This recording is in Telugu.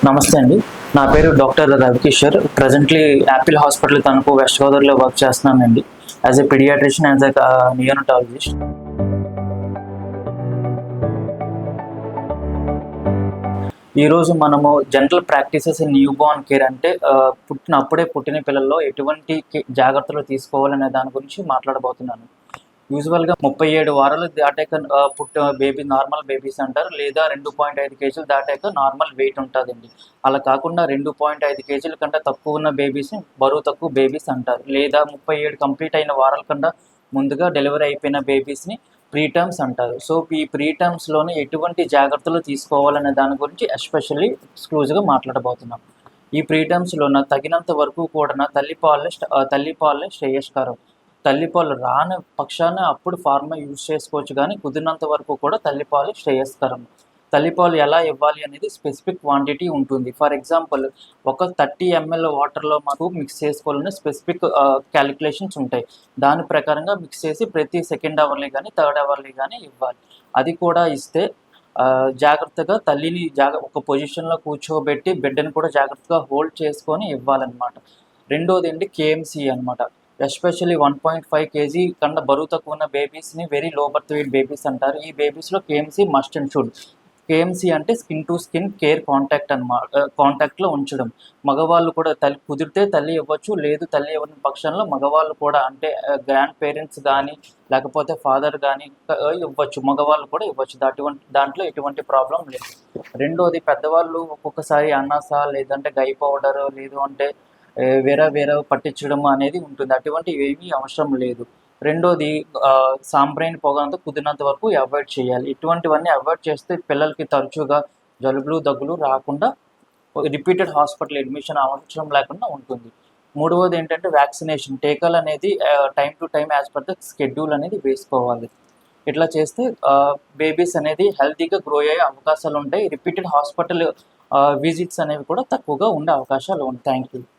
నమస్తే అండి. నా పేరు doctor Ravikishore. Presently Apple Hospital Tanuku, west గోదావరిలో వర్క్ చేస్తున్నానండి. As a paediatrician, as a neonatologist. ఈరోజు మనము general practices in newborn care అంటే అప్పుడే పుట్టిన పిల్లల్లో ఎటువంటి జాగ్రత్తలు తీసుకోవాలనే దాని గురించి మాట్లాడబోతున్నాను. యూజువల్‌గా 37 వారాలు దాటాక బేబీ నార్మల్ బేబీస్ అంటారు. లేదా 2.5 కేజీలు దాటాక నార్మల్ వెయిట్ ఉంటదండి. అలా కాకుండా 2.5 కేజీల కంటే తక్కువ ఉన్న బేబీస్‌ని బరువు తక్కువ బేబీస్ అంటారు. లేదా 37 కంప్లీట్ అయిన వారాల కన్నా ముందుగా డెలివరీ అయిపోయిన బేబీస్‌ని ప్రీటర్మ్స్ అంటారు. సో, ఈ ప్రీటర్మ్స్‌లోనే ఎటువంటి జాగ్రత్తలు తీసుకోవాలనే దాని గురించి ఎస్పెషల్లీ ఎక్స్‌క్లూజివ్‌గా మాట్లాడబోతున్నాం. ఈ ప్రీటర్మ్స్‌లోన తగినంత వరకు కూడా తల్లిపాలే శ్రేయస్కరం. తల్లిపాలు రాని పక్షాన అప్పుడు ఫార్ములా యూజ్ చేసుకోవచ్చు, కానీ కుదిరినంత వరకు కూడా తల్లిపాలు శ్రేయస్కరం. తల్లిపాలు ఎలా ఇవ్వాలి అనేది స్పెసిఫిక్ క్వాంటిటీ ఉంటుంది. ఫర్ ఎగ్జాంపుల్, ఒక 30 ml వాటర్‌లో మాకు మిక్స్ చేసుకోవాలని స్పెసిఫిక్ క్యాలిక్యులేషన్స్ ఉంటాయి. దాని ప్రకారంగా మిక్స్ చేసి ప్రతి సెకండ్ అవర్‌లీ గానీ, థర్డ్ అవర్‌లీ గానీ ఇవ్వాలి. అది కూడా ఇస్తే జాగ్రత్తగా తల్లిని ఒక పొజిషన్‌లో కూర్చోబెట్టి బిడ్డని కూడా జాగ్రత్తగా హోల్డ్ చేసుకొని ఇవ్వాలన్నమాట. రెండోదేంటి కేఎంసీ అనమాట. ఎస్పెషల్లీ 1.5 కేజీ కన్నా బరువు తక్కువ ఉన్న బేబీస్‌ని very low birth weight babies అంటారు. ఈ బేబీస్‌లో KMC must and should. KMC అంటే స్కిన్ టు స్కిన్ కేర్ కాంటాక్ట్‌లో ఉంచడం. మగవాళ్ళు కూడా కుదిరితే తల్లి ఇవ్వచ్చు. లేదు తల్లి ఇవ్వని పక్షంలో మగవాళ్ళు కూడా, అంటే గ్రాండ్ పేరెంట్స్ గానీ, లేకపోతే ఫాదర్ గానీ ఇవ్వచ్చు. మగవాళ్ళు కూడా ఇవ్వచ్చు. దాంట్లో ఎటువంటి ప్రాబ్లమ్ లేదు. రెండోది, పెద్దవాళ్ళు ఒక్కొక్కసారి అన్నాస, లేదంటే గై పౌడర్, లేదు అంటే వేరే పట్టించడం అనేది ఉంటుంది. అటువంటివి ఏమీ అవసరం లేదు. రెండోది, సాంబ్రాణి పొగ అంతా కుదిరినంత వరకు అవాయిడ్ చేయాలి. ఇటువంటివన్నీ అవాయిడ్ చేస్తే పిల్లలకి తరచుగా జలుబులు, దగ్గులు రాకుండా రిపీటెడ్ హాస్పిటల్ అడ్మిషన్ అవసరం లేకుండా ఉంటుంది. మూడవది ఏంటంటే వ్యాక్సినేషన్. టీకాలు అనేది time to time as per the schedule అనేది వేసుకోవాలి. ఇట్లా చేస్తే బేబీస్ అనేది హెల్తీగా గ్రో అయ్యే అవకాశాలు ఉంటాయి. రిపీటెడ్ హాస్పిటల్ విజిట్స్ అనేవి కూడా తక్కువగా ఉండే అవకాశాలు ఉంటాయి. Thank you.